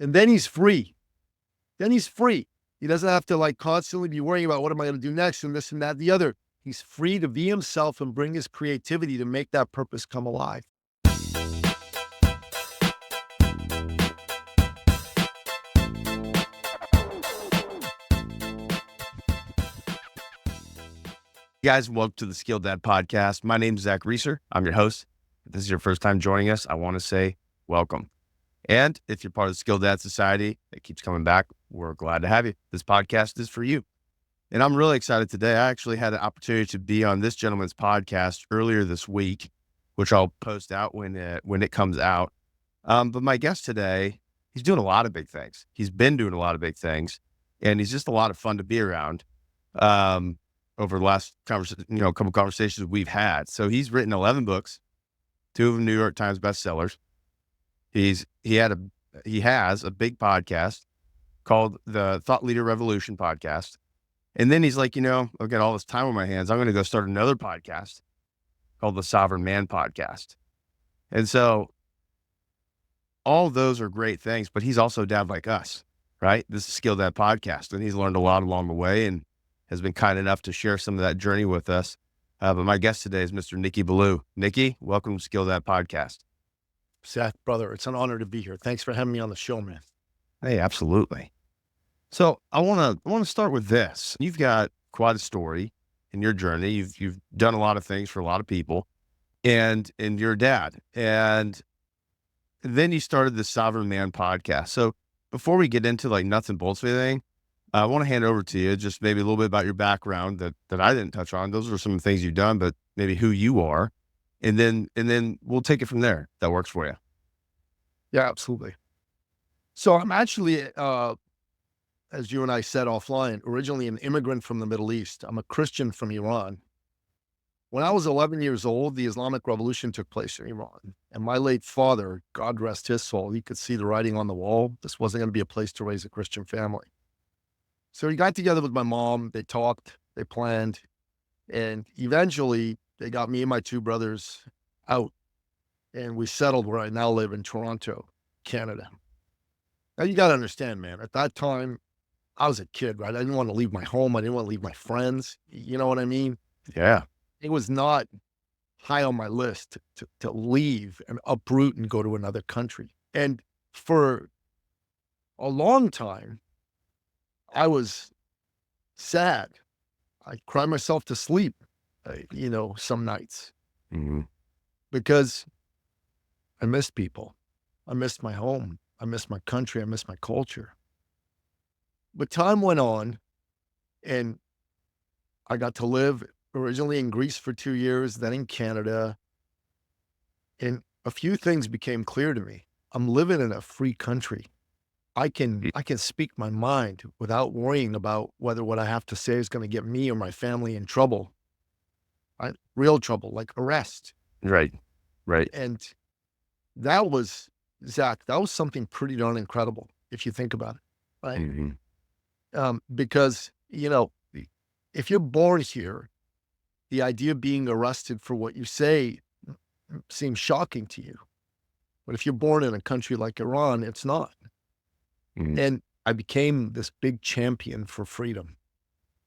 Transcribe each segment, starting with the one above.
And then he's free. Then he's free. He doesn't have to like constantly be worrying about what am I going to do next and this and that, and the other. He's free to be himself and bring his creativity to make that purpose come alive. Guys, welcome to the Skilled Dad Podcast. My name is Zach Reeser. I'm your host. If this is your first time joining us, I want to say welcome. And if you're part of the Skilled Dad Society that keeps coming back, we're glad to have you. This podcast is for you. And I'm really excited today. I actually had an opportunity to be on this gentleman's podcast earlier this week, which I'll post out when it comes out. But my guest today, he's doing a lot of big things. He's been doing a lot of big things, and he's just a lot of fun to be around. Over the last couple conversations we've had. So he's written 11 books, 2 of them New York Times bestsellers. He has a big podcast called the Thought Leader Revolution podcast. And then he's like, I've got all this time on my hands. I'm going to go start another podcast called the Sovereign Man podcast. And so all of those are great things, but he's also a dad like us, right? This is Skilled Dad podcast, and he's learned a lot along the way and has been kind enough to share some of that journey with us. But my guest today is Mr. Nicky Billou. Nicky, welcome to Skilled Dad podcast. Zach, brother, it's an honor to be here. Thanks for having me on the show, man. Hey, absolutely. So I want to start with this. You've got quite a story in your journey. You've done a lot of things for a lot of people, and you're a dad. And then you started the Sovereign Man podcast. So before we get into like nuts and bolts of anything, I want to hand over to you just maybe a little bit about your background that I didn't touch on. Those are some of the things you've done, but maybe who you are. And then we'll take it from there. If that works for you. Yeah, absolutely. So I'm actually, as you and I said offline, originally an immigrant from the Middle East. I'm a Christian from Iran. When I was 11 years old, the Islamic Revolution took place in Iran. And my late father, God rest his soul, he could see the writing on the wall. This wasn't going to be a place to raise a Christian family. So he got together with my mom, they talked, they planned, and eventually they got me and my 2 brothers out, and we settled where I now live in Toronto, Canada. Now you got to understand, man, at that time, I was a kid, right? I didn't want to leave my home. I didn't want to leave my friends. You know what I mean? Yeah. It was not high on my list to leave and uproot and go to another country. And for a long time, I was sad. I cried myself to sleep, some nights because I missed people. I missed my home. I missed my country. I missed my culture. But time went on, and I got to live originally in Greece for 2 years, then in Canada. And a few things became clear to me. I'm living in a free country. I can speak my mind without worrying about whether what I have to say is going to get me or my family in trouble, right? Real trouble, like arrest. Right. And that was, Zach, that was something pretty darn incredible if you think about it, right? Mm-hmm. Because, if you're born here, the idea of being arrested for what you say seems shocking to you. But if you're born in a country like Iran, it's not. And I became this big champion for freedom.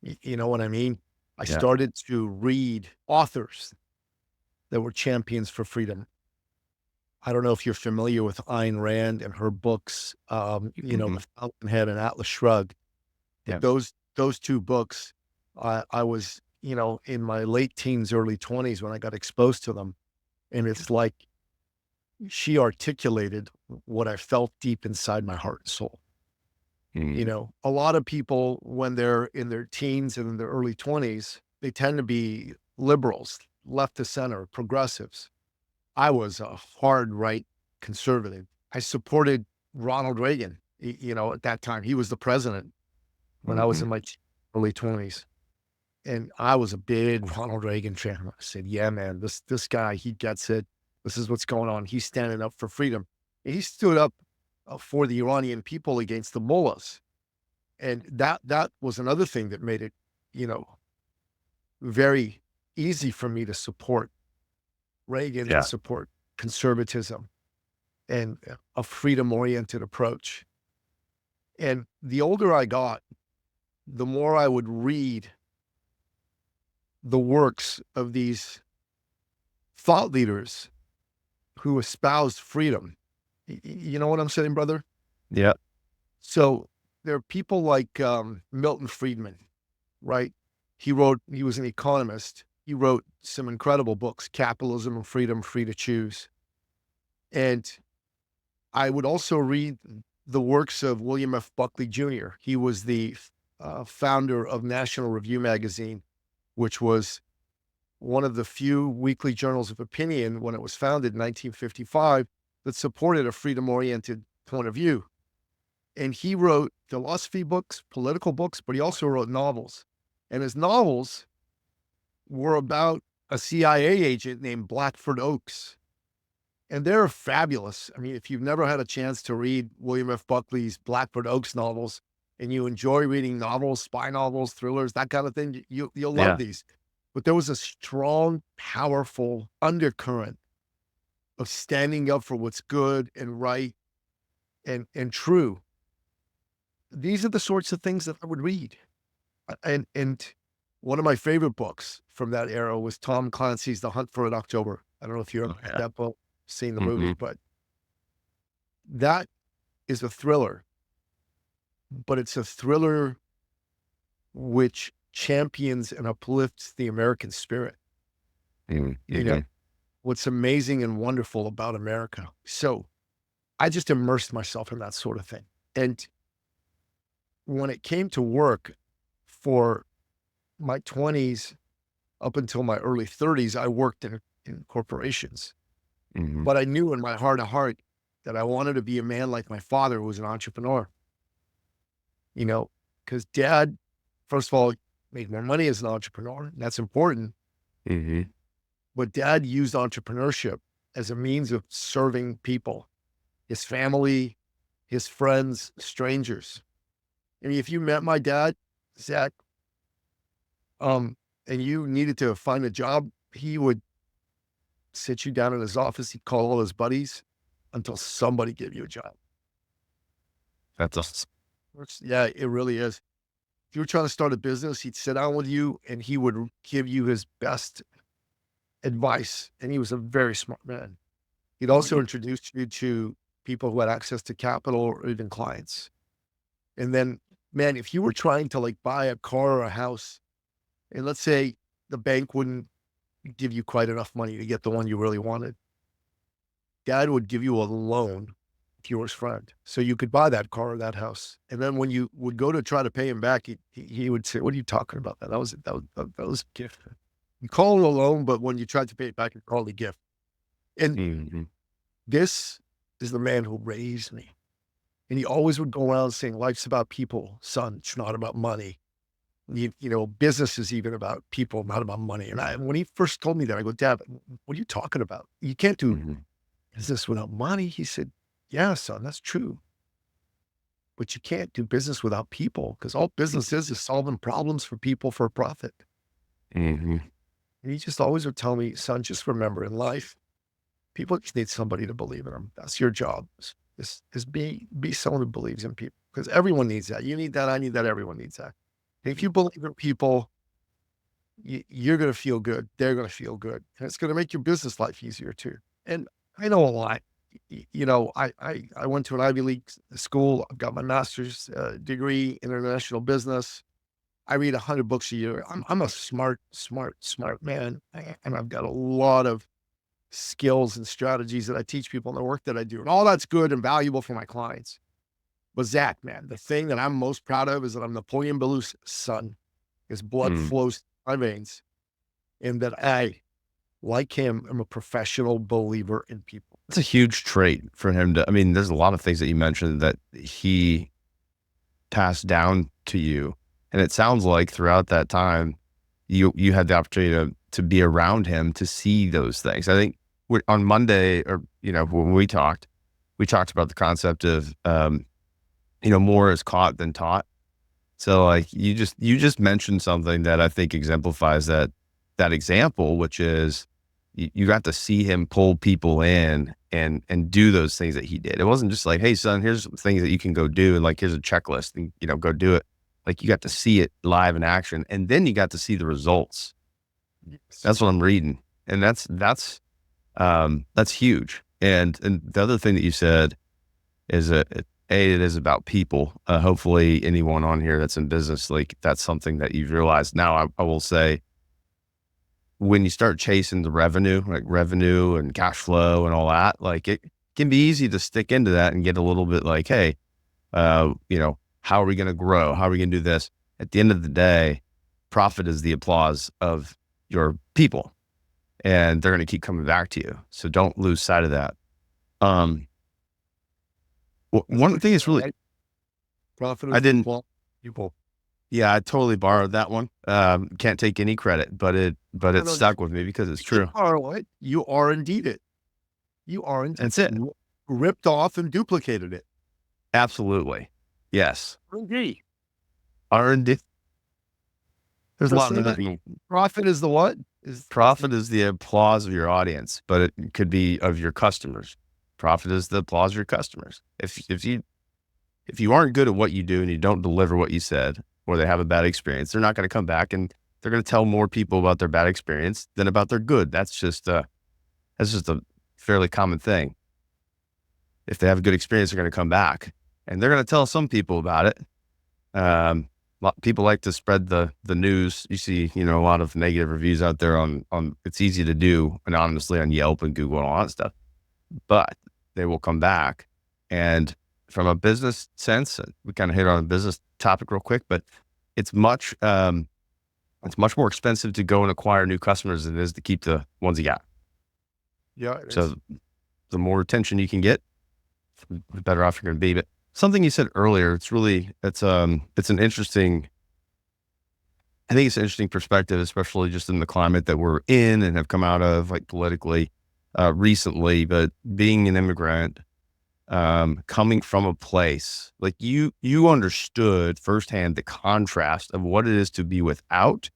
You know what I mean? I started to read authors that were champions for freedom. I don't know if you're familiar with Ayn Rand and her books, The Fountainhead and Atlas Shrugged. Yeah. Those 2 books, I was, in my late teens, early 20s when I got exposed to them. And it's like she articulated what I felt deep inside my heart and soul. A lot of people, when they're in their teens and in their early 20s, they tend to be liberals, left to center, progressives. I was a hard right conservative. I supported Ronald Reagan, at that time. He was the president when I was in my early 20s. And I was a big Ronald Reagan fan. I said, yeah, man, this guy, he gets it. This is what's going on. He's standing up for freedom. And he stood up for the Iranian people against the mullahs. And that was another thing that made it, very easy for me to support Reagan, to support conservatism and a freedom-oriented approach. And the older I got, the more I would read the works of these thought leaders who espoused freedom. You know what I'm saying, brother? Yeah. So there are people like Milton Friedman, right? He was an economist. He wrote some incredible books, Capitalism and Freedom, Free to Choose. And I would also read the works of William F. Buckley Jr. He was the founder of National Review magazine, which was one of the few weekly journals of opinion when it was founded in 1955 that supported a freedom-oriented point of view. And he wrote philosophy books, political books, but he also wrote novels. And his novels were about a CIA agent named Blackford Oakes. And they're fabulous. I mean, if you've never had a chance to read William F. Buckley's Blackford Oakes novels, and you enjoy reading novels, spy novels, thrillers, that kind of thing, you'll love these. But there was a strong, powerful undercurrent of standing up for what's good and right and true. These are the sorts of things that I would read. And one of my favorite books from that era was Tom Clancy's The Hunt for Red October. I don't know if you've read that book, seen the movie, but that is a thriller. But it's a thriller which champions and uplifts the American spirit. You know, what's amazing and wonderful about America. So I just immersed myself in that sort of thing. And when it came to work for my 20s up until my early 30s, I worked in corporations. But I knew in my heart of heart that I wanted to be a man like my father, who was an entrepreneur. You know, because Dad, first of all, made more money as an entrepreneur, and that's important. But Dad used entrepreneurship as a means of serving people, his family, his friends, strangers. I mean, if you met my dad, Zach, and you needed to find a job, he would sit you down in his office. He'd call all his buddies until somebody gave you a job. That's awesome. Yeah, it really is. If you were trying to start a business, he'd sit down with you and he would give you his best advice. And he was a very smart man. He'd also introduce you to people who had access to capital or even clients. And then, man, if you were trying to like buy a car or a house, and let's say the bank wouldn't give you quite enough money to get the one you really wanted, Dad would give you a loan if you were his friend, so you could buy that car or that house. And then when you would go to try to pay him back, he would say, "What are you talking about? That was a gift. You call it a loan, but when you tried to pay it back, you call it a gift." And this is the man who raised me. And he always would go around saying, "Life's about people, son. It's not about money. You know, business is even about people, not about money." And when he first told me that, I go, "Dad, what are you talking about? You can't do business without money." He said, "Yeah, son, that's true. But you can't do business without people, because all business is solving problems for people for a profit." And he just always would tell me, "Son, just remember, in life, people just need somebody to believe in them. That's your job. Is be someone who believes in people, because everyone needs that. You need that. I need that. Everyone needs that. And if you believe in people, you're going to feel good. They're going to feel good. And it's going to make your business life easier too." And I know a lot. You know, I went to an Ivy League school. I've got my master's degree in international business. I read 100 books a year. I'm a smart man. And I've got a lot of skills and strategies that I teach people in the work that I do. And all that's good and valuable for my clients. But Zach, man, the thing that I'm most proud of is that I'm Napoleon Billou's son. His blood flows through my veins. And that I, like him, am a professional believer in people. It's a huge trait for him to, I mean, there's a lot of things that you mentioned that he passed down to you. And it sounds like throughout that time, you had the opportunity to be around him to see those things. I think on Monday, or, you know, when we talked about the concept of, you know, more is caught than taught. So like you just mentioned something that I think exemplifies that example, which is you got to see him pull people in and do those things that he did. It wasn't just like, hey son, here's some things that you can go do, and like here's a checklist, and go do it. Like you got to see it live in action, and then you got to see the results. That's what I'm reading, and that's huge. And the other thing that you said is it is about people. Hopefully anyone on here that's in business, like that's something that you've realized. Now I will say, when you start chasing the revenue, like revenue and cash flow and all that, like it can be easy to stick into that and get a little bit like, hey, how are we going to grow? How are we going to do this? At the end of the day, profit is the applause of your people, and they're going to keep coming back to you. So don't lose sight of that. One thing is really, profit I is didn't, people. yeah, I totally borrowed that one. Can't take any credit, but it No, stuck with me because it's true. You are indeed it. You are indeed. That's it. You ripped off and duplicated it. Absolutely. Yes. R&D. R&D. There's a Let's lot say of that. that. Profit is the what? Profit is the applause of your audience, but it could be of your customers. Profit is the applause of your customers. If you aren't good at what you do and you don't deliver what you said, or they have a bad experience, they're not going to come back, and they're going to tell more people about their bad experience than about their good. That's just a fairly common thing. If they have a good experience, they're going to come back, and they're going to tell some people about it. People like to spread the news. You see, a lot of negative reviews out there on, it's easy to do anonymously on Yelp and Google and all that stuff, but they will come back. And from a business sense, we kind of hit on a business topic real quick, but it's much more expensive to go and acquire new customers than it is to keep the ones you got. Yeah. So the more attention you can get, the better off you're going to be. But something you said earlier, it's an interesting, I think it's an interesting perspective, especially just in the climate that we're in and have come out of, like politically, recently. But being an immigrant, coming from a place like you understood firsthand the contrast of what it is to be without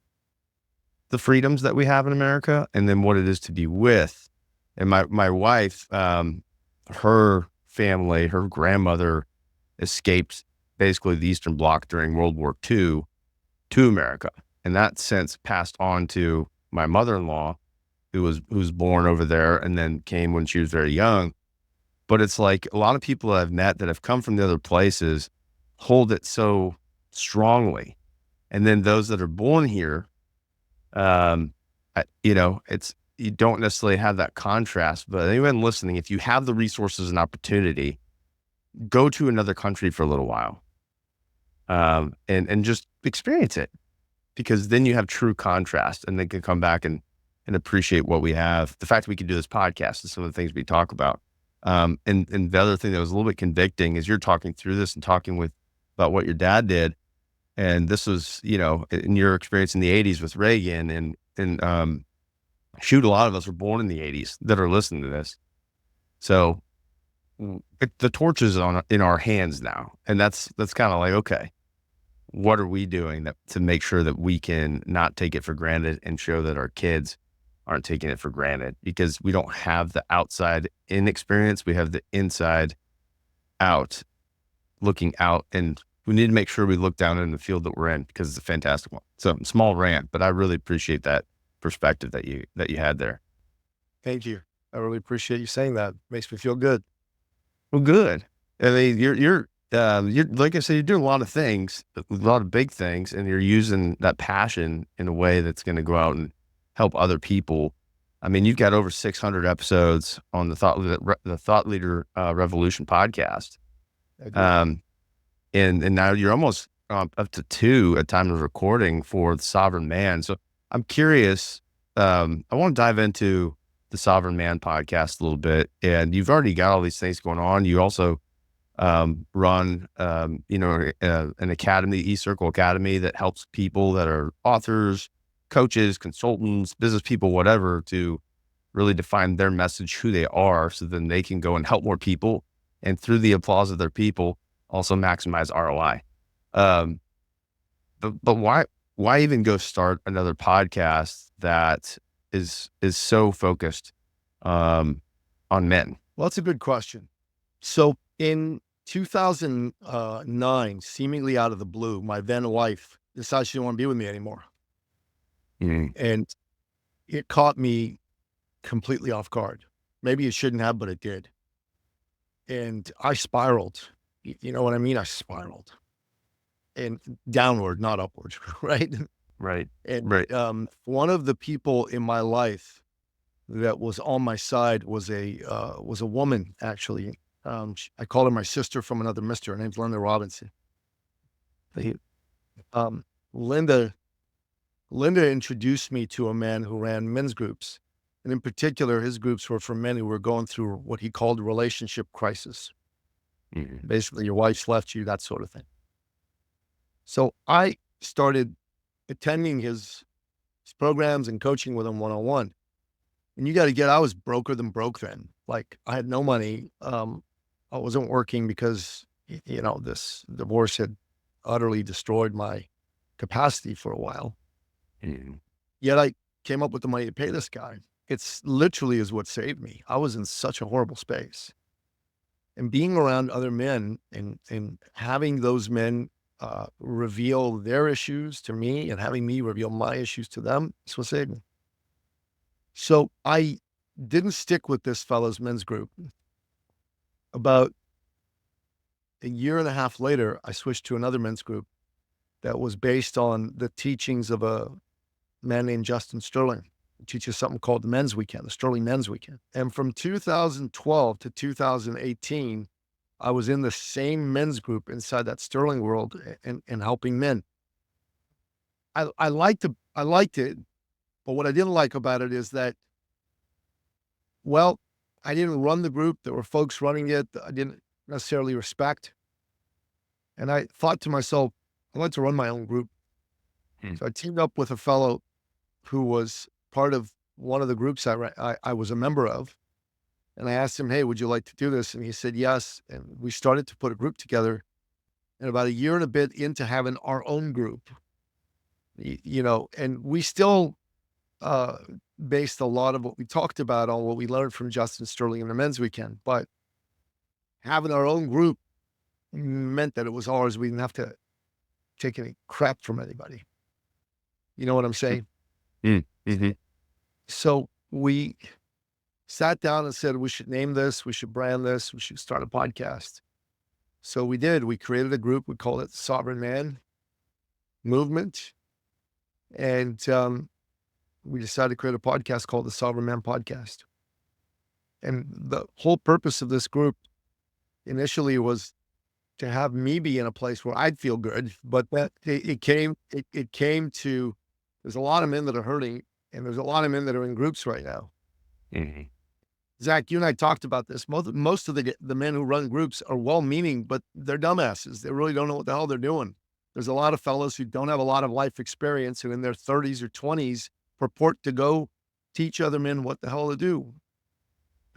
the freedoms that we have in America, and then what it is to be with. And my wife, her family, her grandmother escaped basically the Eastern Bloc during World War II to America, and that since passed on to my mother-in-law, who was born over there and then came when she was very young. But it's like a lot of people I've met that have come from the other places hold it so strongly. And then those that are born here, you don't necessarily have that contrast. But anyone listening, if you have the resources and opportunity, go to another country for a little while, and just experience it, because then you have true contrast, and they can come back and appreciate what we have. The fact that we can do this podcast and some of the things we talk about. And the other thing that was a little bit convicting is you're talking through this and talking about what your dad did. And this was, in your experience in the 80s with Reagan, and a lot of us were born in the 80s that are listening to this. So the torch is in our hands now. And that's kind of like, okay, what are we doing to make sure that we can not take it for granted and show that our kids aren't taking it for granted? Because we don't have the outside in experience. We have the inside out, looking out, and we need to make sure we look down in the field that we're in, because it's a fantastic one. So small rant, but I really appreciate that perspective that you had there. Thank you. I really appreciate you saying that. Makes me feel good. Well, good. I mean, you're like I said, you're doing a lot of things, a lot of big things, and you're using that passion in a way that's going to go out and help other people. I mean, you've got over 600 episodes on the Thought Leader Revolution podcast. And now you're almost up to 2 at time of recording for the Sovereign Man. So I'm curious, I want to dive into the Sovereign Man podcast a little bit. And you've already got all these things going on. You also run, an academy, eCircle Academy, that helps people that are authors, coaches, consultants, business people, whatever, to really define their message, who they are, so then they can go and help more people. And through the applause of their people, also maximize ROI. But why even go start another podcast that is so focused on men? Well, that's a good question. So in 2009, seemingly out of the blue, my then wife decided she didn't want to be with me anymore. Mm, And it caught me completely off guard. Maybe it shouldn't have, but it did. And I spiraled. You know what I mean? I spiraled and downward, not upward, right? right. And Right. one of the people in my life that was on my side was a woman, actually. I call her my sister from another mister. Her name's Linda Robinson. They- Um, Linda Linda introduced me to a man who ran men's groups. And in particular, his groups were for men who were going through what he called relationship crisis. Mm, Basically, your wife's left you, that sort of thing. So I started attending his programs and coaching with him one-on-one. And you got to get, I was broker than broke then. Like I had no money. I wasn't working because, this divorce had utterly destroyed my capacity for a while. mm, Yet I came up with the money to pay this guy. It's literally is what saved me. I was in such a horrible space. And being around other men and having those men reveal their issues to me and having me reveal my issues to them, is what saved me. So I didn't stick with this fellow's men's group. About a year and a half later, I switched to another men's group that was based on the teachings of a man named Justin Sterling, who teaches something called the Men's Weekend, the Sterling Men's Weekend. And from 2012 to 2018, I was in the same men's group inside that Sterling world and helping men. I liked it, but what I didn't like about it is that, well, I didn't run the group. There were folks running it that I didn't necessarily respect. And I thought to myself, I'd like to run my own group. mm, So I teamed up with a fellow who was part of one of the groups I was a member of. And I asked him, hey, would you like to do this? And he said, yes. And we started to put a group together. And about a year and a bit into having our own group, and we still uh, based a lot of what we talked about on what we learned from Justin Sterling in the men's weekend. But having our own group meant that it was ours. We didn't have to take any crap from anybody. You know what I'm saying? mm, mhm, So we sat down and said, we should name this, we should brand this, we should start a podcast. So we did. We created a group. We called it the Sovereign Man Movement. And we decided to create a podcast called the Sovereign Man Podcast. And the whole purpose of this group initially was to have me be in a place where I'd feel good. But that it came to, there's a lot of men that are hurting, and there's a lot of men that are in groups right now. mhm, Zach, you and I talked about this. Most of the men who run groups are well-meaning, but they're dumbasses. They really don't know what the hell they're doing. There's a lot of fellows who don't have a lot of life experience and in their 30s or 20s purport to go teach other men what the hell to do.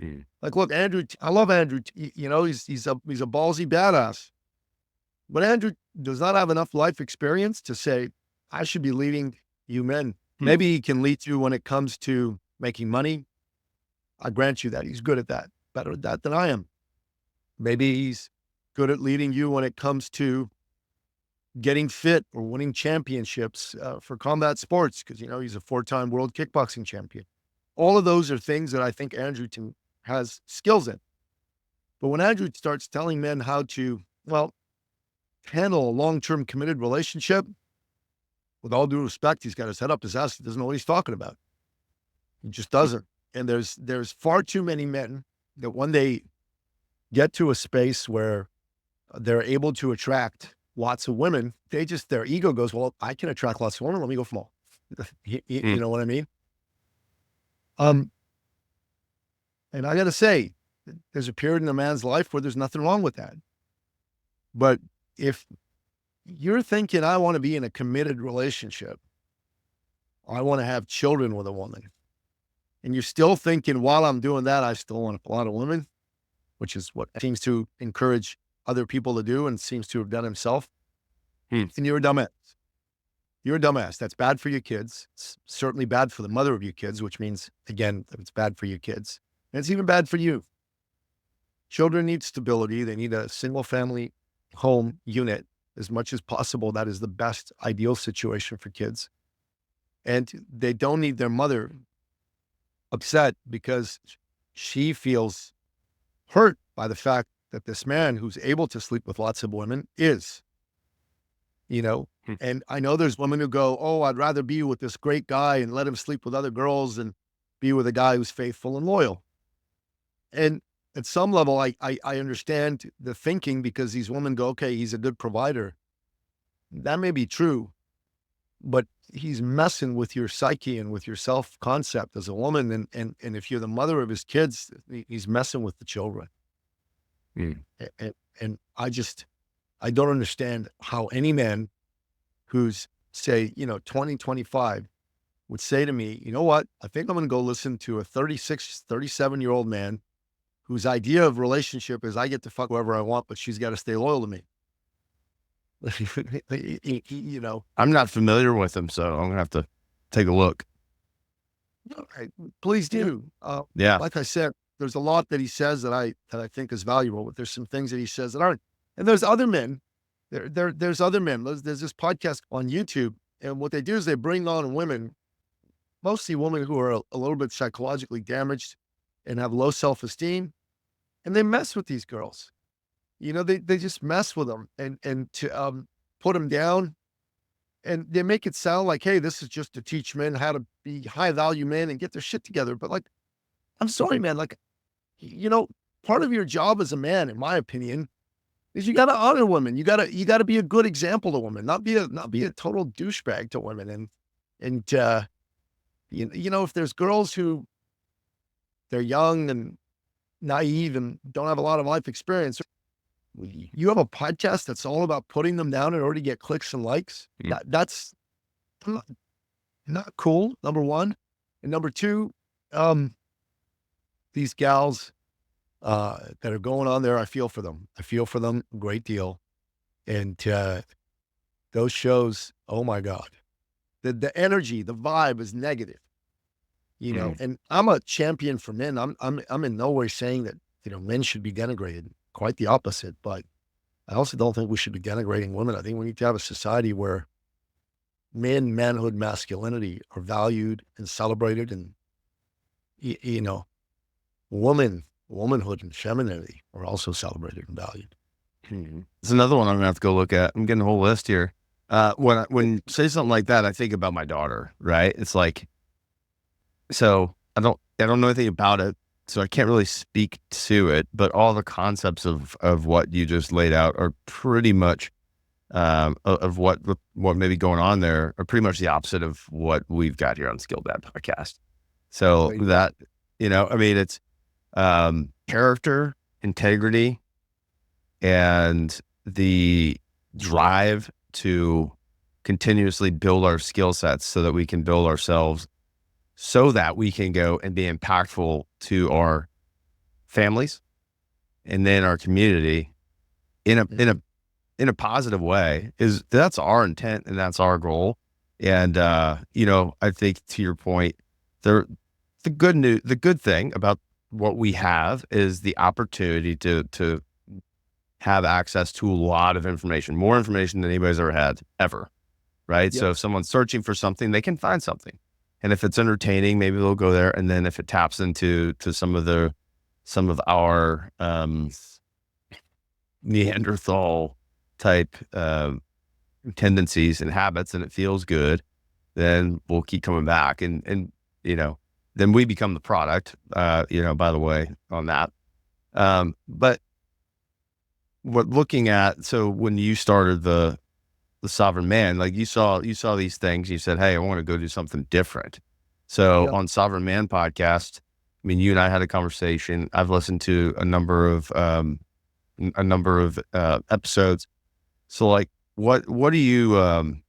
mm, Like, look, Andrew, I love Andrew. He's a ballsy badass, but Andrew does not have enough life experience to say, I should be leading you men. mm, Maybe he can lead you when it comes to making money. I grant you that he's good at that, better at that than I am. Maybe he's good at leading you when it comes to getting fit or winning championships for combat sports, because, he's a 4-time world kickboxing champion. All of those are things that I think Andrew has skills in. But when Andrew starts telling men how to, well, handle a long-term committed relationship, with all due respect, he's got his head up his ass. He doesn't know what he's talking about. He just doesn't. And there's far too many men that when they get to a space where they're able to attract lots of women, their ego goes, well, I can attract lots of women. Let me go for more. You mm, know what I mean? Um, and I got to say, there's a period in a man's life where there's nothing wrong with that. But if you're thinking, I want to be in a committed relationship, I want to have children with a woman, and you're still thinking, while I'm doing that, I still want a lot of women, which is what he seems to encourage other people to do and seems to have done himself, mm, and you're a dumbass. You're a dumbass. That's bad for your kids. It's certainly bad for the mother of your kids, which means, again, it's bad for your kids. And it's even bad for you. children need stability. They need a single family home unit as much as possible. That is the best ideal situation for kids. And they don't need their mother upset because she feels hurt by the fact that this man who's able to sleep with lots of women is, you know. And I know there's women who go, oh, I'd rather be with this great guy and let him sleep with other girls and be with a guy who's faithful and loyal. And at some level, I understand the thinking, because these women go, okay, he's a good provider. That may be true, but he's messing with your psyche and with your self-concept as a woman. And if you're the mother of his kids, he's messing with the children. Mm. And I don't understand how any man who's, say, 20, 25 would say to me, you know what, I think I'm going to go listen to a 36, 37-year-old man whose idea of relationship is I get to fuck whoever I want, but she's got to stay loyal to me. I'm not familiar with him, so I'm gonna have to take a look. Okay, please do. Yeah. Like I said, there's a lot that he says that I think is valuable, but there's some things that he says that aren't. And there's other men. There's other men. There's this podcast on YouTube, and what they do is they bring on women, mostly women who are a little bit psychologically damaged and have low self-esteem, and they mess with these girls. They just mess with them and to put them down, and they make it sound like, hey, this is just to teach men how to be high value men and get their shit together. But like, I'm sorry, man. Like, part of your job as a man, in my opinion, is you got to honor women. You got to be a good example to women, not be a total douchebag to women. And if there's girls who they're young and naive and don't have a lot of life experience, you have a podcast that's all about putting them down in order to get clicks and likes. That's not cool, number one. And number two, these gals that are going on there, I feel for them. I feel for them a great deal. And those shows, oh my God, the energy, the vibe is negative. And I'm a champion for men. I'm in no way saying that men should be denigrated. Quite the opposite. But I also don't think we should be denigrating women. I think we need to have a society where manhood, masculinity are valued and celebrated, and womanhood and femininity are also celebrated and valued. It's another one I'm gonna have to go look at. I'm getting a whole list here. When you say something like that, I think about my daughter. Right? It's like, so I don't know anything about it, so I can't really speak to it. But all the concepts of what you just laid out are pretty much of what may be going on there are pretty much the opposite of what we've got here on Skilled Dad Podcast. So that, I mean, it's character, integrity, and the drive to continuously build our skill sets so that we can build ourselves, so that we can go and be impactful to our families and then our community in a positive way. That's our intent and that's our goal. And I think, to your point, the good thing about what we have is the opportunity to have access to a lot of information, more information than anybody's ever had, ever. Right. Yep. So if someone's searching for something, they can find something. And if it's entertaining, maybe they'll go there. And then if it taps into some of our Neanderthal type tendencies and habits, and it feels good, then we'll keep coming back. And then we become the product, by the way, on that. But so when you started the Sovereign Man, like you saw these things, you said, hey, I want to go do something different. So on Sovereign Man podcast, I mean, you and I had a conversation. I've listened to a number of episodes. So like, what are you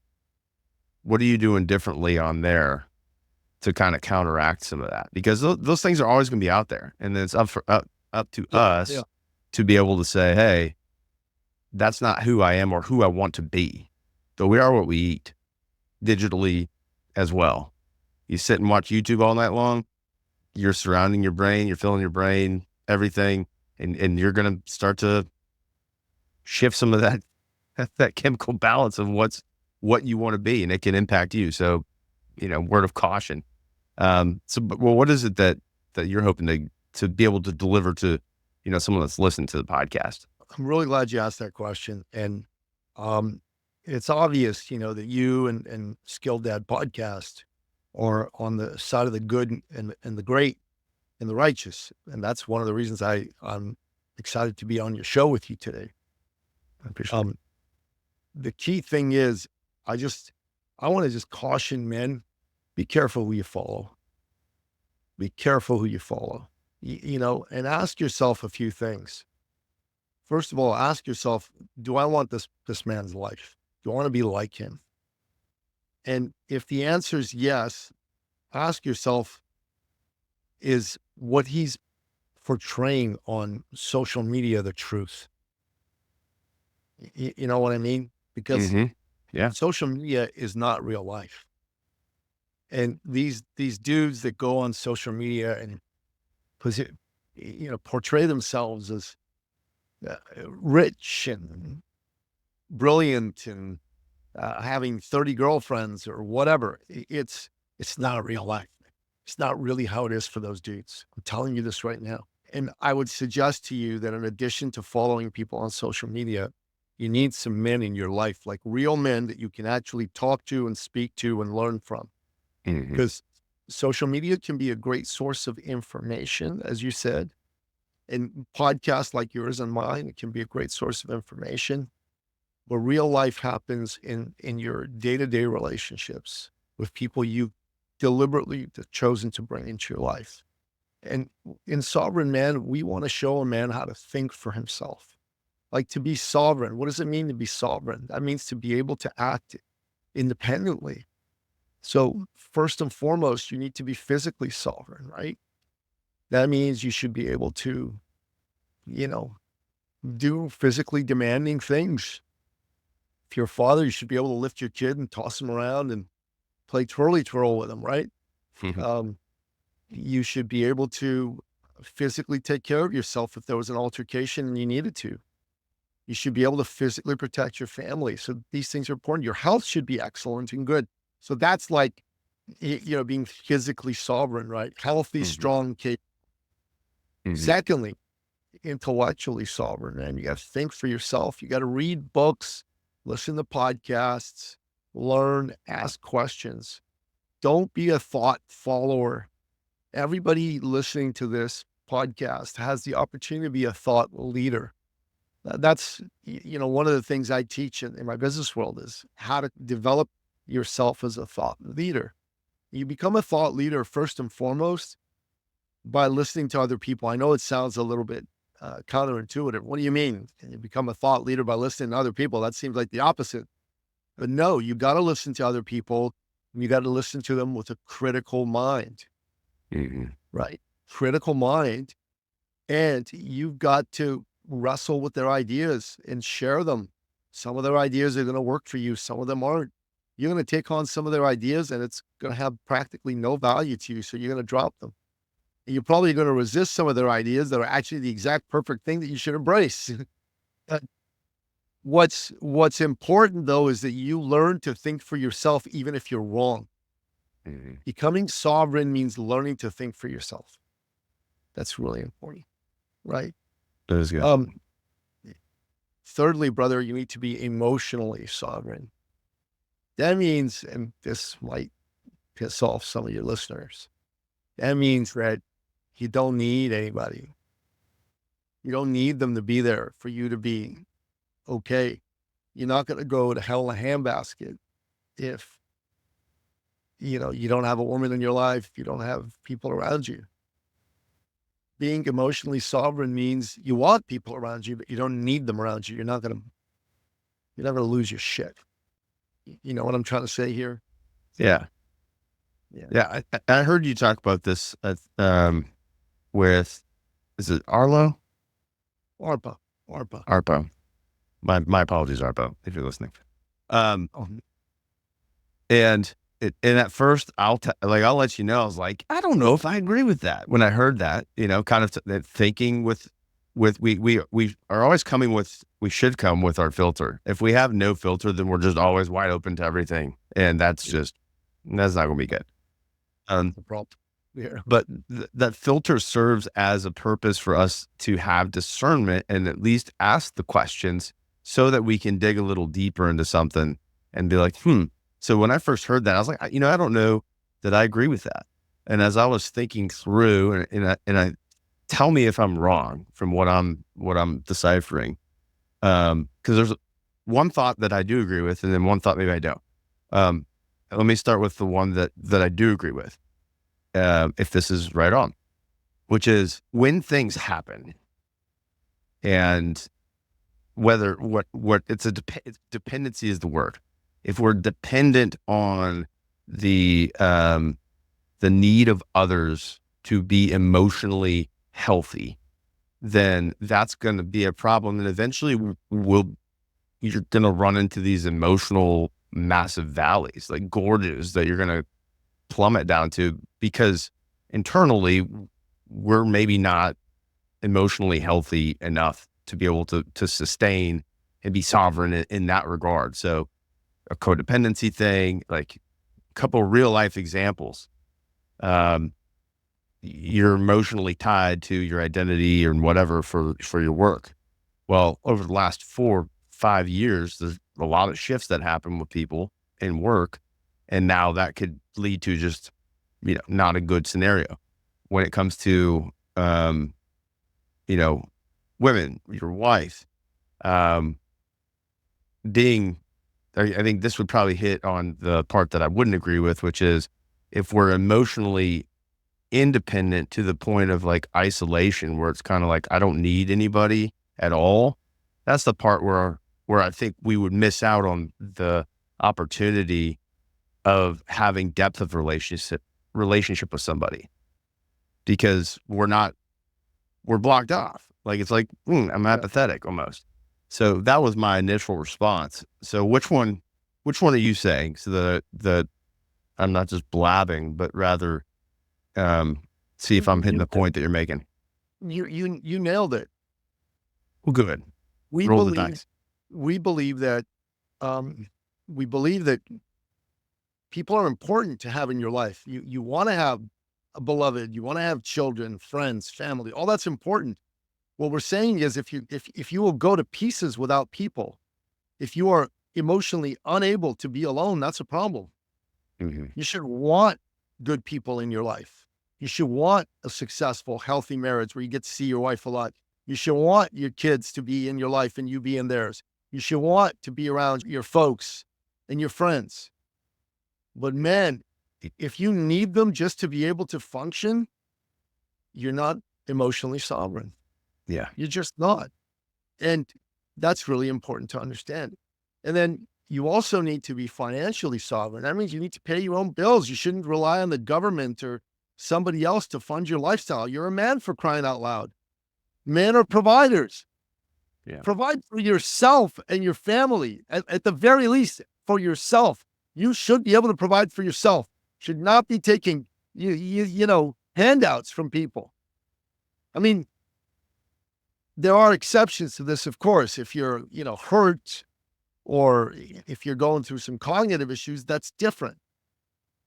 doing differently on there to kind of counteract some of that? Because those things are always going to be out there, and then it's up to us to be able to say, hey, that's not who I am or who I want to be. So we are what we eat, digitally as well. You sit and watch YouTube all night long, you're surrounding your brain, you're filling your brain, everything. and you're going to start to shift some of that chemical balance of what you want to be, and it can impact you. So, word of caution. Well, what is it that you're hoping to be able to deliver to, someone that's listening to the podcast? I'm really glad you asked that question. And it's obvious, that you and Skilled Dad podcast are on the side of the good and the great and the righteous. And that's one of the reasons I'm excited to be on your show with you today. I appreciate it. The key thing is, I want to just caution men, be careful who you follow. Be careful who you follow, and ask yourself a few things. First of all, ask yourself, do I want this man's life? Do I want to be like him? And if the answer is yes, ask yourself, is what he's portraying on social media the truth? You know what I mean? Because Yeah. social media is not real life. And these dudes that go on social media and portray themselves as rich and brilliant and having 30 girlfriends or whatever, it's not real life. It's not really how it is for those dudes. I'm telling you this right now. And I would suggest to you that in addition to following people on social media, you need some men in your life, like real men that you can actually talk to and speak to and learn from. Because social media can be a great source of information, as you said, and podcasts like yours and mine, it can be a great source of information. But real life happens in your day-to-day relationships with people you've deliberately chosen to bring into your life. And in Sovereign Man, we want to show a man how to think for himself. Like, to be sovereign. What does it mean to be sovereign? That means to be able to act independently. So first and foremost, you need to be physically sovereign, right? That means you should be able to, do physically demanding things. If you're a father, you should be able to lift your kid and toss him around and play twirly twirl with him, right? You should be able to physically take care of yourself if there was an altercation and you needed to. You should be able to physically protect your family. So these things are important. Your health should be excellent and good. So that's like, being physically sovereign, right? Healthy, strong, capable. Secondly, intellectually sovereign, and you got to think for yourself. You got to read books, listen to podcasts, learn, ask questions. Don't be a thought follower. Everybody listening to this podcast has the opportunity to be a thought leader. That's, one of the things I teach in my business world is how to develop yourself as a thought leader. You become a thought leader first and foremost by listening to other people. I know it sounds a little bit counterintuitive. What do you mean? Can you become a thought leader by listening to other people? That seems like the opposite. But no, you got to listen to other people. You got to listen to them with a critical mind, right? Critical mind. And you've got to wrestle with their ideas and share them. Some of their ideas are going to work for you. Some of them aren't. You're going to take on some of their ideas and it's going to have practically no value to you. So you're going to drop them. And you're probably going to resist some of their ideas that are actually the exact perfect thing that you should embrace. What's important though, is that you learn to think for yourself, even if you're wrong. Becoming sovereign means learning to think for yourself. That's really important, right? That is good. Thirdly, brother, you need to be emotionally sovereign. That means, and this might piss off some of your listeners, that means that you don't need anybody. You don't need them to be there for you to be okay. You're not going to go to hell in a handbasket if, you don't have a woman in your life, you don't have people around you. Being emotionally sovereign means you want people around you, but you don't need them around you. You're not going to lose your shit. You know what I'm trying to say here? Yeah. I heard you talk about this with, is it Arlo? Arpa. Arpo. My apologies, Arpo, if you're listening. And at first I'll let you know, I was like, I don't know if I agree with that. When I heard that, kind of thinking with we are always coming with, we should come with our filter. If we have no filter, then we're just always wide open to everything. And that's not going to be good. The problem. Yeah. But that filter serves as a purpose for us to have discernment and at least ask the questions so that we can dig a little deeper into something and be like, So when I first heard that, I was like, I don't know that I agree with that. And as I was thinking through, and I tell me if I'm wrong from what I'm deciphering, because there's one thought that I do agree with, and then one thought maybe I don't. Let me start with the one that I do agree with, if this is right on, which is when things happen, and whether what it's dependency is the word. If we're dependent on the need of others to be emotionally healthy, then that's going to be a problem. And eventually you're going to run into these emotional massive valleys, like gorges that you're going to plummet down to, because internally we're maybe not emotionally healthy enough to be able to sustain and be sovereign in that regard. So a codependency thing, like a couple of real life examples. You're emotionally tied to your identity or whatever for your work. Well, over the last 4-5 years, there's a lot of shifts that happen with people in work. And now that could lead to just, not a good scenario when it comes to, women, your wife, I think this would probably hit on the part that I wouldn't agree with, which is if we're emotionally independent to the point of like isolation, where it's kind of like, I don't need anybody at all. That's the part where I think we would miss out on the opportunity of having depth of relationship with somebody, because we're blocked off. Like, it's like, I'm apathetic almost. So that was my initial response. So which one are you saying, so that I'm not just blabbing, but rather see if I'm hitting the point that you're making? You nailed it. Well, good. We Roll the believe dice. we believe that people are important to have in your life. You want to have a beloved, you want to have children, friends, family, all that's important. What we're saying is if you will go to pieces without people, if you are emotionally unable to be alone, that's a problem. Mm-hmm. You should want good people in your life. You should want a successful, healthy marriage where you get to see your wife a lot. You should want your kids to be in your life and you be in theirs. You should want to be around your folks and your friends. But man, if you need them just to be able to function, you're not emotionally sovereign. Yeah. You're just not. And that's really important to understand. And then you also need to be financially sovereign. That means you need to pay your own bills. You shouldn't rely on the government or somebody else to fund your lifestyle. You're a man, for crying out loud. Men are providers. Yeah. Provide for yourself and your family. At the very least, for yourself. You should be able to provide for yourself. Should not be taking handouts from people. I mean, there are exceptions to this, of course. If you're, hurt, or if you're going through some cognitive issues, that's different.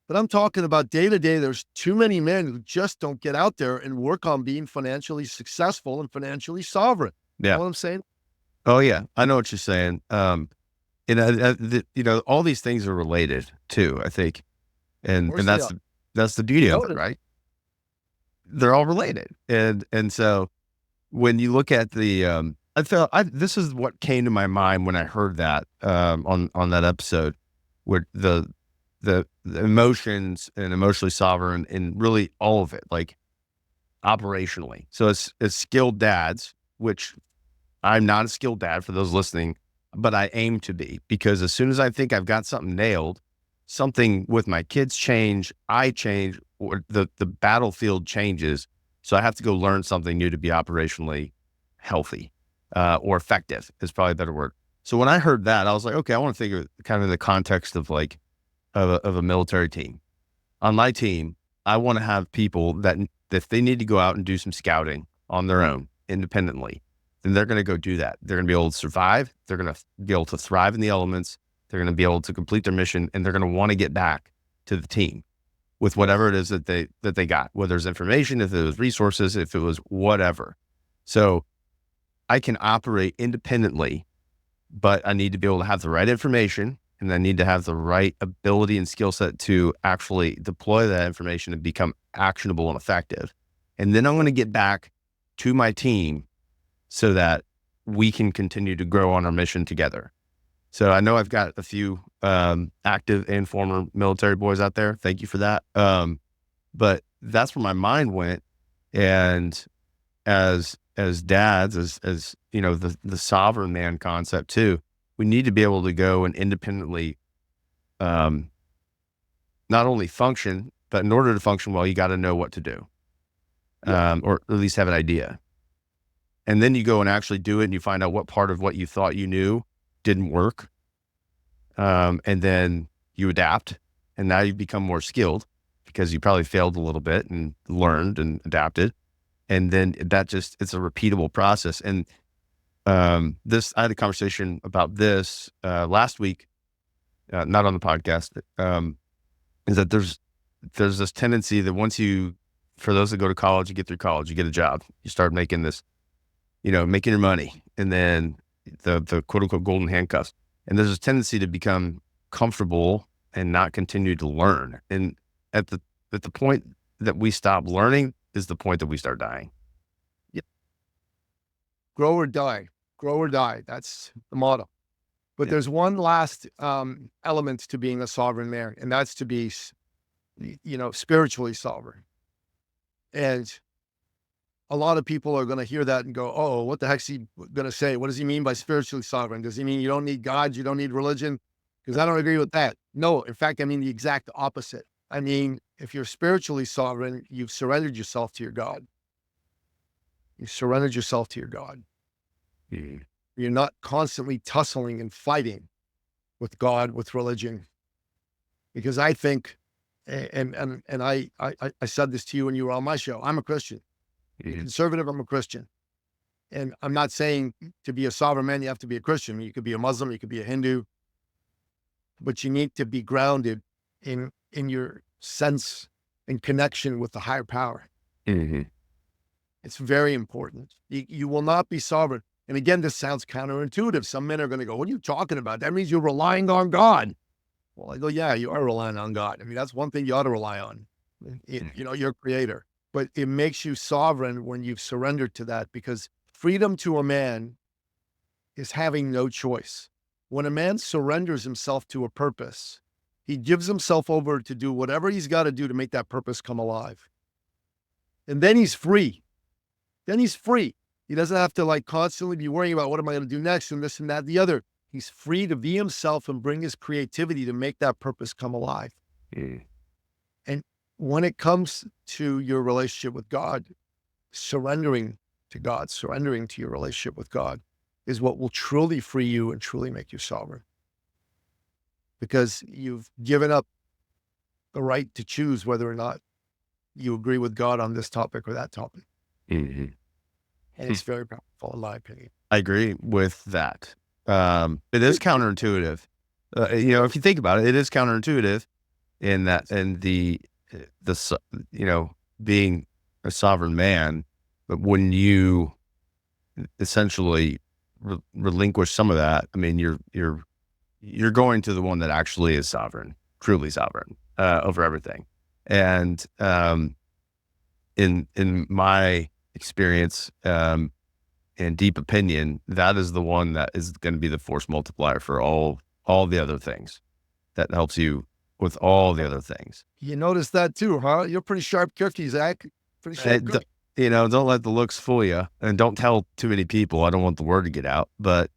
But I'm talking about day to day, there's too many men who just don't get out there and work on being financially successful and financially sovereign. Yeah. You know what I'm saying? Oh yeah. I know what you're saying. All these things are related too, I think. And that's the beauty of it, right? They're all related. And so when you look at the, this is what came to my mind when I heard that, on that episode, where the emotions and emotionally sovereign and really all of it, like operationally. So it's skilled dads, which I'm not a skilled dad for those listening, but I aim to be, because as soon as I think I've got something nailed, something with my kids I change, or the battlefield changes. So I have to go learn something new to be operationally healthy, or effective is probably a better word. So when I heard that, I was like, okay, I want to think of it kind of in the context of like, of a military team. On my team, I want to have people that if they need to go out and do some scouting on their own independently, then they're going to go do that. They're going to be able to survive. They're going to be able to thrive in the elements. They're going to be able to complete their mission, and they're going to want to get back to the team with whatever it is that they got, whether it's information, if it was resources, if it was whatever. So I can operate independently, but I need to be able to have the right information, and I need to have the right ability and skill set to actually deploy that information and become actionable and effective. And then I'm going to get back to my team so that we can continue to grow on our mission together. So I know I've got a few active and former military boys out there. Thank you for that. But that's where my mind went. And as dads, as you know, the sovereign man concept too, we need to be able to go and independently not only function, but in order to function well, you got to know what to do, or at least have an idea. And then you go and actually do it, and you find out what part of what you thought you knew didn't work. And then you adapt, and now you become more skilled because you probably failed a little bit and learned and adapted. And then it's a repeatable process. And I had a conversation about this last week, not on the podcast, is that there's this tendency that for those that go to college, you get through college, you get a job, you start making making your money, and then the quote unquote golden handcuffs. And there's this tendency to become comfortable and not continue to learn. And at the point that we stop learning is the point that we start dying. Yep. Grow or die. Grow or die. That's the motto. But there's one last element to being a sovereign man, and that's to be, spiritually sovereign. And a lot of people are going to hear that and go, oh, what the heck's he going to say? What does he mean by spiritually sovereign? Does he mean you don't need God? You don't need religion? Because I don't agree with that. No, in fact, I mean the exact opposite. I mean, if you're spiritually sovereign, you've surrendered yourself to your God. You've surrendered yourself to your God. Mm-hmm. You're not constantly tussling and fighting with God, with religion. Because I think, and I said this to you when you were on my show, I'm a Christian. Mm-hmm. Conservative, I'm a Christian. And I'm not saying to be a sovereign man, you have to be a Christian. You could be a Muslim, you could be a Hindu, but you need to be grounded in your sense and connection with the higher power. Mm-hmm. It's very important. You will not be sovereign. And again, this sounds counterintuitive. Some men are going to go, what are you talking about? That means you're relying on God. Well, I go, yeah, you are relying on God. I mean, that's one thing you ought to rely on, your creator. But it makes you sovereign when you've surrendered to that, because freedom to a man is having no choice. When a man surrenders himself to a purpose, he gives himself over to do whatever he's got to do to make that purpose come alive. And then he's free. Then he's free. He doesn't have to constantly be worrying about what am I going to do next and this and that, and the other. He's free to be himself and bring his creativity to make that purpose come alive. Mm. And when it comes to your relationship with God, surrendering to God, surrendering to your relationship with God is what will truly free you and truly make you sovereign. Because you've given up the right to choose whether or not you agree with God on this topic or that topic. Mm-hmm. And it's very powerful, in my opinion. I agree with that. It is counterintuitive. If you think about it, it is counterintuitive in that, and being a sovereign man, but when you essentially relinquish some of that, I mean, you're going to the one that actually is sovereign, truly sovereign, over everything. And, in my experience, and deep opinion, that is the one that is going to be the force multiplier for all the other things. That helps you with all the other things. You notice that too, huh? You're pretty sharp cookie, Zach. Pretty sharp cookie. Don't let the looks fool you, and don't tell too many people. I don't want the word to get out, but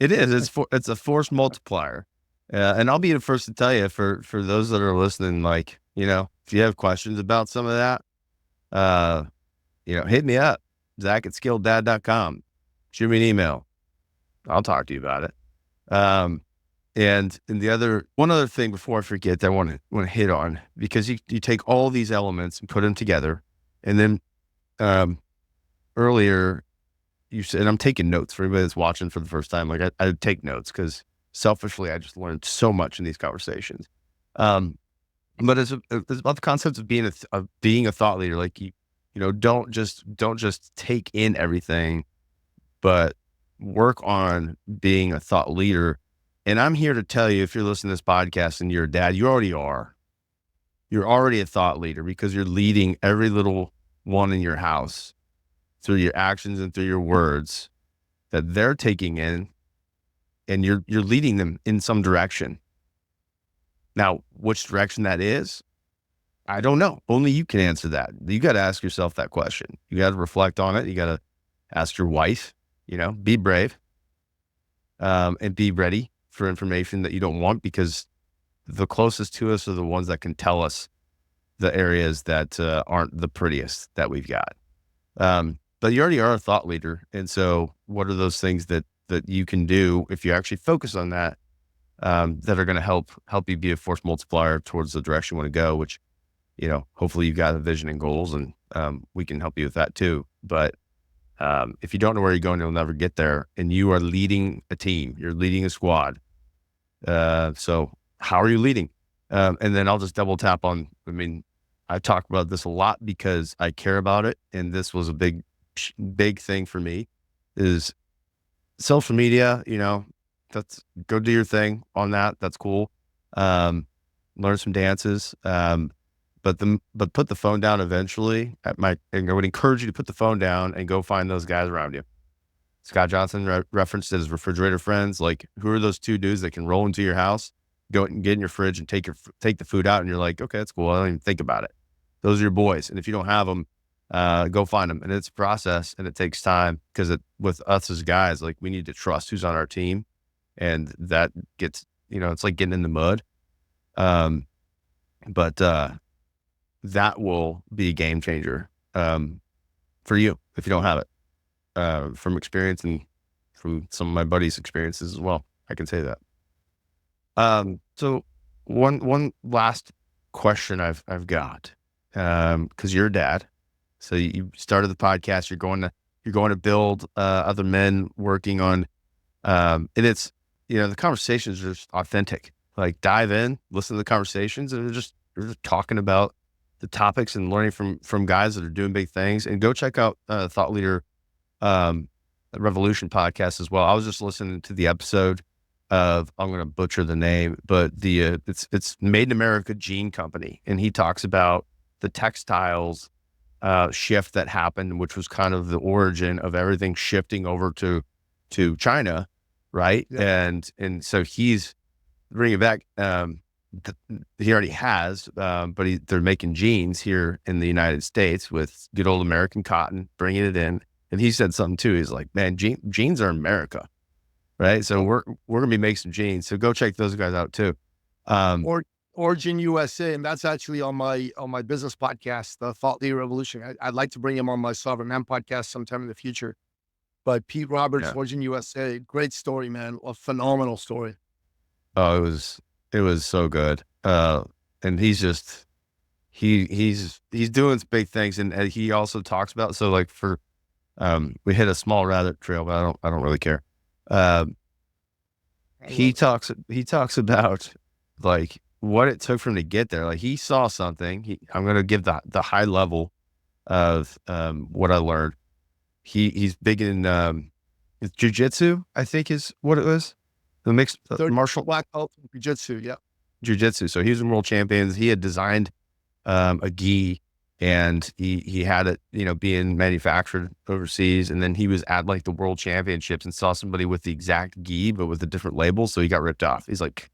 it's a force multiplier. And I'll be the first to tell you, for those that are listening, if you have questions about some of that, hit me up, Zach@skilledad.com. Shoot me an email. I'll talk to you about it. And one other thing before I forget that I want to hit on, because you take all these elements and put them together, and then, earlier you said, and I'm taking notes for anybody that's watching for the first time. Like I take notes because selfishly, I just learned so much in these conversations. But it's about the concept of being a thought leader. Like don't just take in everything, but work on being a thought leader. And I'm here to tell you, if you're listening to this podcast and you're a dad, you already are. You're already a thought leader because you're leading every little one in your house through your actions and through your words that they're taking in, and you're leading them in some direction. Now, which direction that is, I don't know. Only you can answer that. You got to ask yourself that question. You got to reflect on it. You got to ask your wife, be brave, and be ready for information that you don't want, because the closest to us are the ones that can tell us the areas that aren't the prettiest that we've got. But you already are a thought leader. And so what are those things that you can do if you actually focus on that, that are going to help you be a force multiplier towards the direction you want to go, which, hopefully you've got a vision and goals, and we can help you with that too. But if you don't know where you're going, you'll never get there. And you are leading a team, you're leading a squad. So how are you leading? And then I'll just double tap on, I talk about this a lot because I care about it. And this was a big thing for me, is social media. That's, go do your thing on that. That's cool. Learn some dances. But put the phone down eventually. And I would encourage you to put the phone down and go find those guys around you. Scott Johnson referenced his refrigerator friends. Like, who are those two dudes that can roll into your house, go and get in your fridge and take the food out, and you're like, okay, that's cool. I don't even think about it. Those are your boys. And if you don't have them, go find them. And it's a process, and it takes time, because with us as guys, like, we need to trust who's on our team, and that gets, it's like getting in the mud. But that will be a game changer for you if you don't have it. From experience and from some of my buddies' experiences as well, I can say that. So one last question I've got, because you're a dad, so you started the podcast. You're going to build other men working on, and it's, the conversations are just authentic. Like, dive in, listen to the conversations, and they're just talking about the topics and learning from guys that are doing big things. And go check out Thought Leader Revolution podcast as well. I was just listening to the episode of, I'm going to butcher the name, but it's Made in America Jean Company, and he talks about the textiles shift that happened, which was kind of the origin of everything shifting over to China, right? Yeah. And so he's bringing it back. He already has, but they're making jeans here in the United States with good old American cotton, bringing it in. And he said something too. He's like, man, jeans are America, right? So we're gonna be making some jeans. So go check those guys out too. Origin USA, and that's actually on my business podcast, the Thought Leader Revolution. I'd like to bring him on my Sovereign Man podcast sometime in the future. But Pete Roberts, yeah. Origin USA, great story, man, a phenomenal story. Oh, it was so good. And he's just he's doing some big things, and he also talks about, so like for we hit a small rabbit trail, but I don't really care. He talks about like what it took for him to get there. Like, he saw something. I'm going to give the high level of what I learned. He's big in jiu-jitsu, I think is what it was. The mixed martial black belt jiu-jitsu, yeah. Jiu-jitsu. So he was in world champions. He had designed a gi, and he had it, being manufactured overseas. And then he was at like the world championships and saw somebody with the exact gi, but with a different label. So he got ripped off. He's like,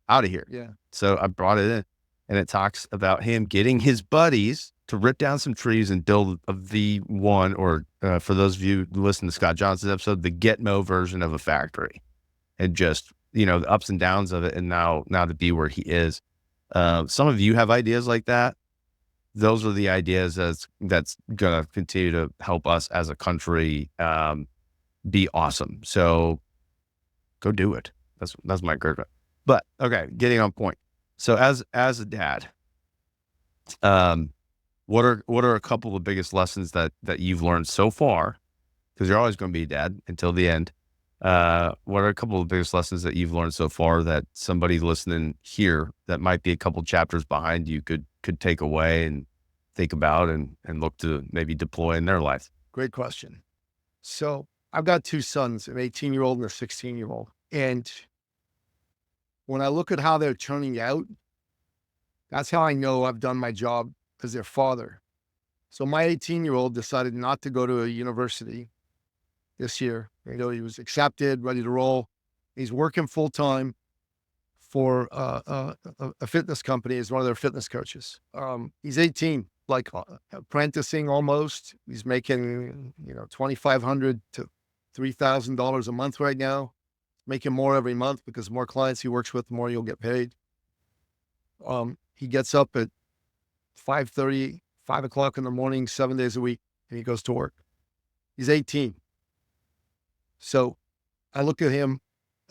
out of here. Yeah. So I brought it in, and it talks about him getting his buddies to rip down some trees and build a V1, or for those of you who listen to Scott Johnson's episode, the Gitmo version of a factory, and just, the ups and downs of it. And now to be where he is. Some of you have ideas like that. Those are the ideas that's going to continue to help us as a country be awesome. So go do it. That's my encouragement. But okay, getting on point. So as a dad, what are a couple of the biggest lessons that you've learned so far? Because you're always going to be dad until the end. What are a couple of the biggest lessons that you've learned so far that somebody listening here that might be a couple chapters behind you could take away and think about and look to maybe deploy in their life? Great question. So I've got two sons, an 18-year-old and a 16-year-old. And when I look at how they're turning out, that's how I know I've done my job as their father. So my 18-year-old decided not to go to a university this year. You know, he was accepted, ready to roll. He's working full time for a fitness company as one of their fitness coaches. He's 18, like apprenticing almost. He's making, $2,500 to $3,000 a month right now. Making more every month because the more clients he works with, the more you'll get paid. He gets up at 5:30, 5 o'clock in the morning, 7 days a week, and he goes to work. He's 18. So I look at him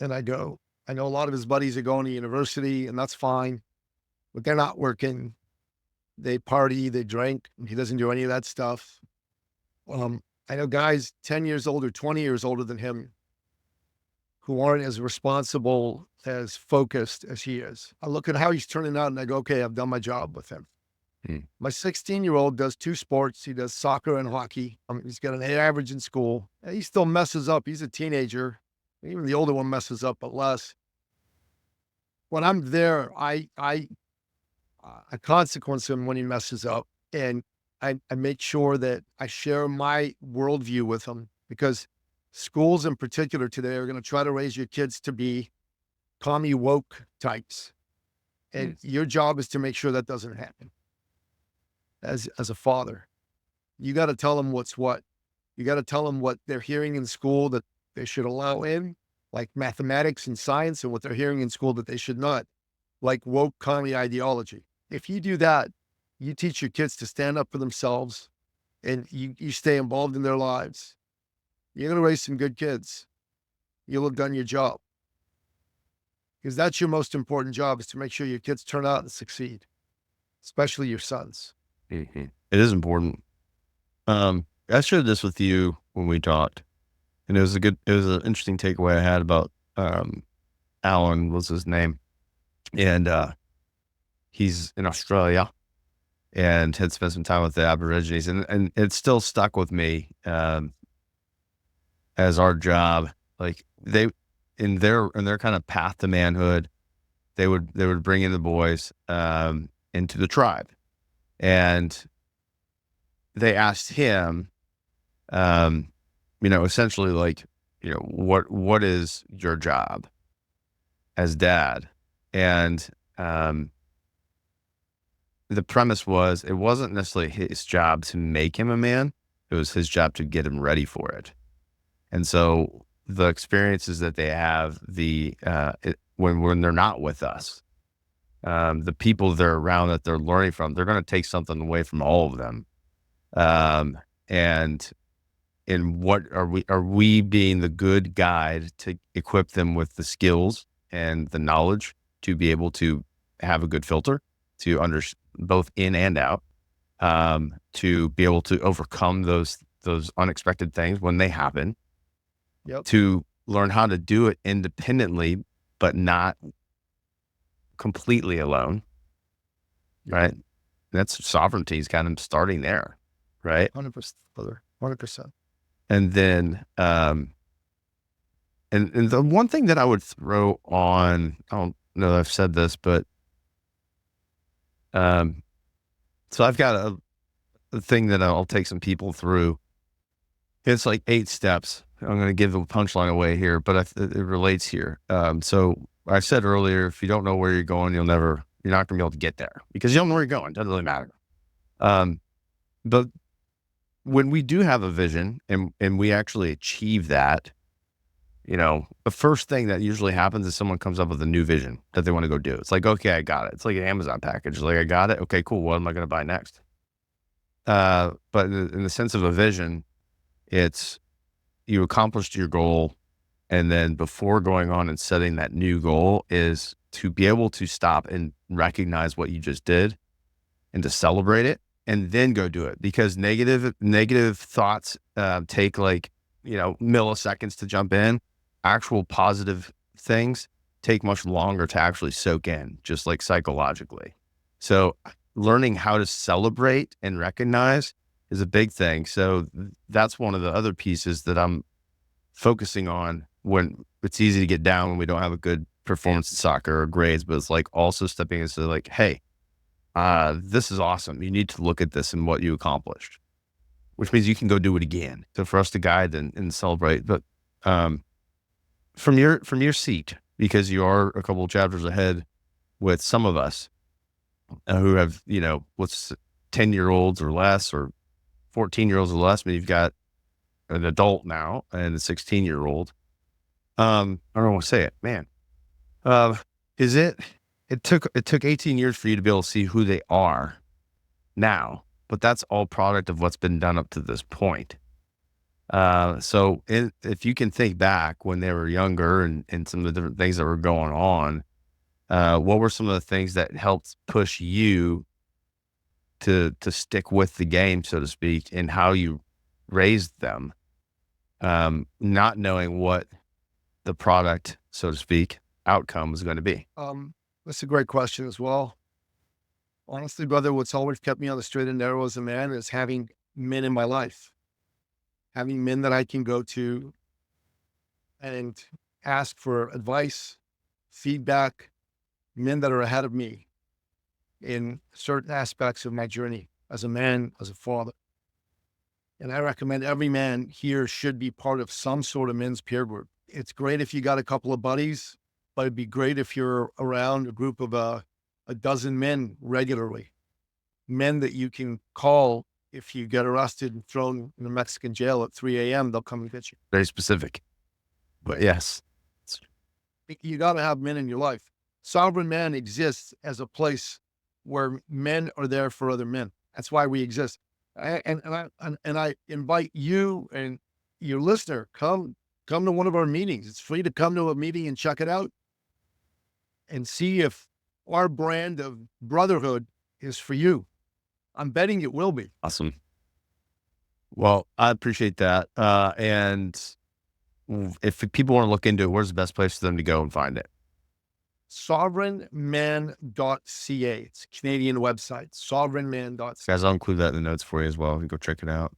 and I go, I know a lot of his buddies are going to university, and that's fine, but they're not working. They party, they drink. He doesn't do any of that stuff. I know guys 10 years older, 20 years older than him who aren't as responsible, as focused as he is. I look at how he's turning out and I go, okay, I've done my job with him. My 16-year-old does two sports. He does soccer and hockey. He's got an A average in school. He still messes up. He's a teenager. Even the older one messes up, but less. When I'm there, I consequence him when he messes up. And I make sure that I share my worldview with him, because schools in particular today are going to try to raise your kids to be commie woke types. And your job is to make sure that doesn't happen. As a father, you got to tell them what's what. You got to tell them what they're hearing in school that they should allow in, like mathematics and science, and what they're hearing in school that they should not, like woke commie ideology. If you do that, you teach your kids to stand up for themselves, and you stay involved in their lives. You're going to raise some good kids. You'll have done your job. Because that's your most important job, is to make sure your kids turn out and succeed, especially your sons. Mm-hmm. It is important. I shared this with you when we talked, and it was an interesting takeaway I had about, Alan was his name. And, he's in Australia and had spent some time with the Aborigines, and it still stuck with me, as our job, like they, in their kind of path to manhood, they would bring in the boys, into the tribe. And they asked him, essentially like, what is your job as dad? And the premise was, it wasn't necessarily his job to make him a man. It was his job to get him ready for it. And so the experiences that they have, when they're not with us, the people they're around that they're learning from, they're going to take something away from all of them. And what are we being the good guide to equip them with the skills and the knowledge to be able to have a good filter, to both in and out, to be able to overcome those unexpected things when they happen. Yep. To learn how to do it independently, but not completely alone, right? That's sovereignty is kind of starting there, right? 100%, brother. 100%. And then, and the one thing that I would throw on, I don't know if I've said this, but, so I've got a thing that I'll take some people through. It's like 8 steps. I'm going to give the punchline away here, but it relates here. So I said earlier, if you don't know where you're going, you're not going to be able to get there because you don't know where you're going. It doesn't really matter. But when we do have a vision and we actually achieve that, the first thing that usually happens is someone comes up with a new vision that they want to go do. It's like, okay, I got it. It's like an Amazon package. It's like, I got it. Okay, cool. What am I going to buy next? But in the sense of a vision, it's, you accomplished your goal. And then before going on and setting that new goal is to be able to stop and recognize what you just did and to celebrate it and then go do it, because negative thoughts take like, milliseconds to jump in. Actual positive things take much longer to actually soak in, just like psychologically. So learning how to celebrate and recognize is a big thing. So that's one of the other pieces that I'm focusing on when it's easy to get down when we don't have a good performance in soccer or grades, but it's like also stepping into like, hey, this is awesome. You need to look at this and what you accomplished, which means you can go do it again. So for us to guide and celebrate, but from your seat, because you are a couple of chapters ahead with some of us who have, what's 10-year-olds or less, or 14-year-olds or less. I mean, you've got an adult now and a 16-year-old. I don't want to say it, man. Is it took 18 years for you to be able to see who they are now, but that's all product of what's been done up to this point. So if you can think back when they were younger and some of the different things that were going on, what were some of the things that helped push you to stick with the game, so to speak, and how you raised them, not knowing what the product, so to speak, outcome was going to be? That's a great question as well. Honestly, brother, what's always kept me on the straight and narrow as a man is having men in my life, having men that I can go to and ask for advice, feedback, men that are ahead of me in certain aspects of my journey as a man, as a father. And I recommend every man here should be part of some sort of men's peer group. It's great if you got a couple of buddies, but it'd be great if you're around a group of a dozen men regularly, men that you can call if you get arrested and thrown in a Mexican jail at 3 a.m., they'll come and get you. Very specific, but yes. You got to have men in your life. Sovereign Man exists as a place where men are there for other men. That's why we exist. And I invite you and your listener, come to one of our meetings. It's free to come to a meeting and check it out and see if our brand of brotherhood is for you. I'm betting it will be. Awesome. Well, I appreciate that. And if people want to look into it, where's the best place for them to go and find it? Sovereignman.ca. It's a Canadian website, sovereignman.ca. Guys, I'll include that in the notes for you as well. You can go check it out.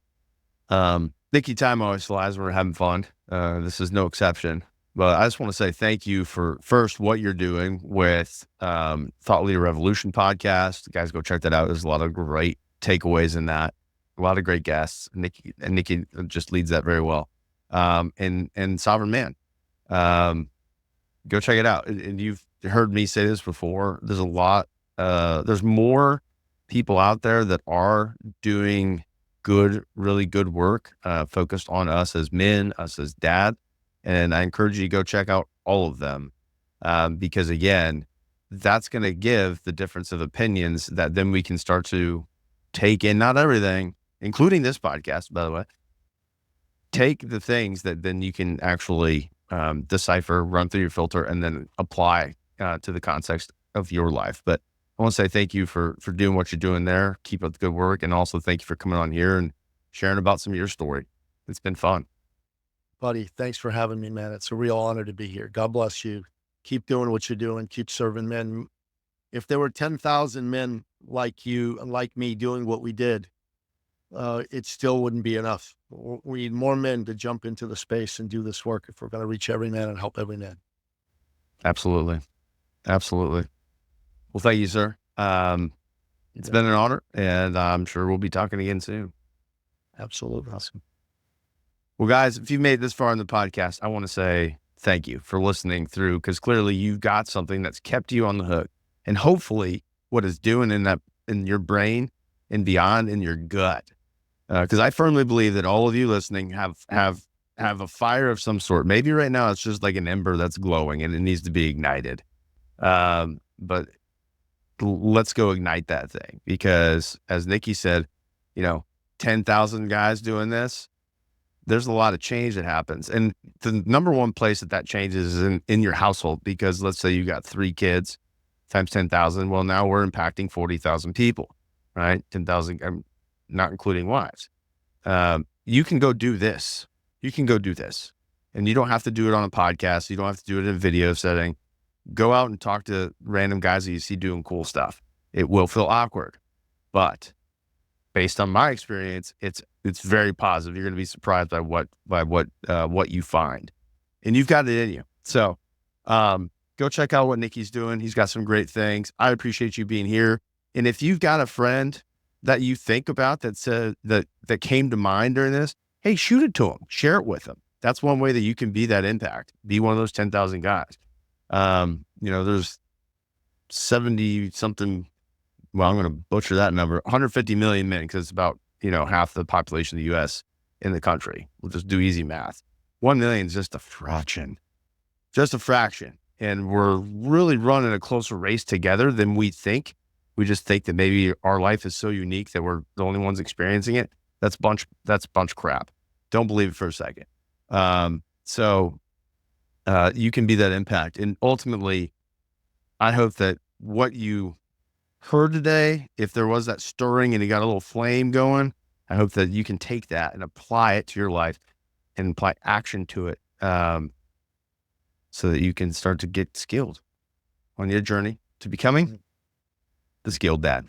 Nicky, time always flies when we're having fun. This is no exception. But I just want to say thank you for first what you're doing with Thought Leader Revolution podcast. Guys, go check that out. There's a lot of great takeaways in that. A lot of great guests. Nicky just leads that very well. And Sovereign Man. Go check it out. And you've heard me say this before. There's a lot. There's more people out there that are doing good, really good work, focused on us as men, us as dad. And I encourage you to go check out all of them. Because again, that's going to give the difference of opinions that then we can start to take in, not everything, including this podcast, by the way, take the things that then you can actually decipher, run through your filter, and then apply to the context of your life. But I want to say thank you for doing what you're doing there. Keep up the good work. And also thank you for coming on here and sharing about some of your story. It's been fun. Buddy, thanks for having me, man. It's a real honor to be here. God bless you. Keep doing what you're doing. Keep serving men. If there were 10,000 men like you and like me doing what we did, it still wouldn't be enough. We need more men to jump into the space and do this work if we're going to reach every man and help every man. Absolutely. Absolutely. Well, thank you, sir. It's been an honor, and I'm sure we'll be talking again soon. Absolutely. Awesome. Well, guys, if you've made it this far in the podcast, I want to say thank you for listening through, because clearly you've got something that's kept you on the hook, and hopefully what it's doing in your brain and beyond in your gut. Because I firmly believe that all of you listening have a fire of some sort. Maybe right now it's just like an ember that's glowing and it needs to be ignited. But let's go ignite that thing, because as Nicky said, 10,000 guys doing this, there's a lot of change that happens. And the number one place that changes is in your household, because let's say you got 3 kids times 10,000. Well, now we're impacting 40,000 people. right? 10,000, not including wives. You can go do this. You can go do this. And you don't have to do it on a podcast. You don't have to do it in a video setting. Go out and talk to random guys that you see doing cool stuff. It will feel awkward, but based on my experience, it's very positive. You're going to be surprised by what you find, and you've got it in you. So, go check out what Nicky's doing. He's got some great things. I appreciate you being here. And if you've got a friend that you think about that came to mind during this, hey, shoot it to them, share it with them. That's one way that you can be that impact. Be one of those 10,000 guys. There's 70 something. Well, I'm going to butcher that number. 150 million men, because it's about, half the population of the U.S. in the country. We'll just do easy math. 1 million is just a fraction. And we're really running a closer race together than we think. We just think that maybe our life is so unique that we're the only ones experiencing it. That's bunch crap. Don't believe it for a second. So you can be that impact. And ultimately, I hope that what you heard today, if there was that stirring and you got a little flame going, I hope that you can take that and apply it to your life and apply action to it, so that you can start to get skilled on your journey to becoming the skilled dad.